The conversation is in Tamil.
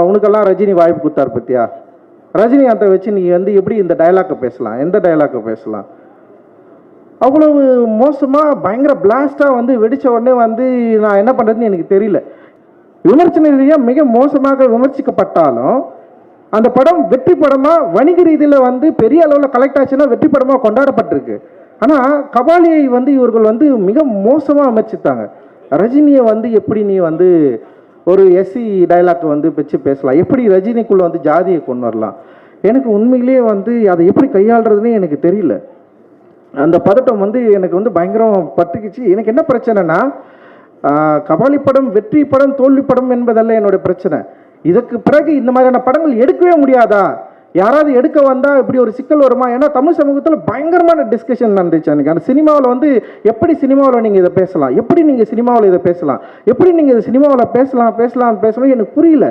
உனக்கெல்லாம் ரஜினி வாய்ப்பு கொடுத்தார் பத்தியா, ரஜினிகாந்தை வச்சு நீ வந்து எப்படி இந்த டைலாக்கை பேசலாம், எந்த டைலாக்கை பேசலாம்? அவ்வளவு மோசமாக பயங்கர பிளாஸ்டாக வந்து வெடித்த உடனே வந்து நான் என்ன பண்ணுறதுன்னு எனக்கு தெரியல. விமர்சன ரீதியாக மிக மோசமாக விமர்சிக்கப்பட்டாலும் அந்த படம் வெற்றி படமாக வணிக ரீதியில் வந்து பெரிய அளவில் கலெக்ட் ஆச்சுன்னா வெற்றி படமாக கொண்டாடப்பட்டிருக்கு. ஆனால் கபாலியை வந்து இவர்கள் வந்து மிக மோசமாக அமைச்சிட்டாங்க. ரஜினியை வந்து எப்படி நீ வந்து ஒரு எஸ்சி டைலாக் வந்து வச்சு பேசலாம், எப்படி ரஜினிக்குள்ளே வந்து ஜாதியை கொண்டு வரலாம்? எனக்கு உண்மையிலேயே வந்து அதை எப்படி கையாளுறதுன்னே எனக்கு தெரியல. அந்த பதட்டம் வந்து எனக்கு வந்து பயங்கரம் பட்டுக்குச்சு. எனக்கு என்ன பிரச்சனைனா, கபாலி படம் வெற்றி படம் தோல்வி படம் என்பதல்ல என்னோட பிரச்சனை. இதற்கு பிறகு இந்த மாதிரியான படங்கள் எடுக்கவே முடியாதா? யாராவது எடுக்க வந்தால் இப்படி ஒரு சிக்கல் வருமா? ஏன்னா தமிழ் சமூகத்தில் பயங்கரமான டிஸ்கஷன் நடந்துச்சு அன்றைக்கி. அந்த சினிமாவில் வந்து எப்படி சினிமாவில் நீங்கள் இதை பேசலாம், எப்படி நீங்கள் சினிமாவில் இதை பேசலாம், எப்படி நீங்கள் இதை சினிமாவில் பேசலாம் எனக்கு புரியல.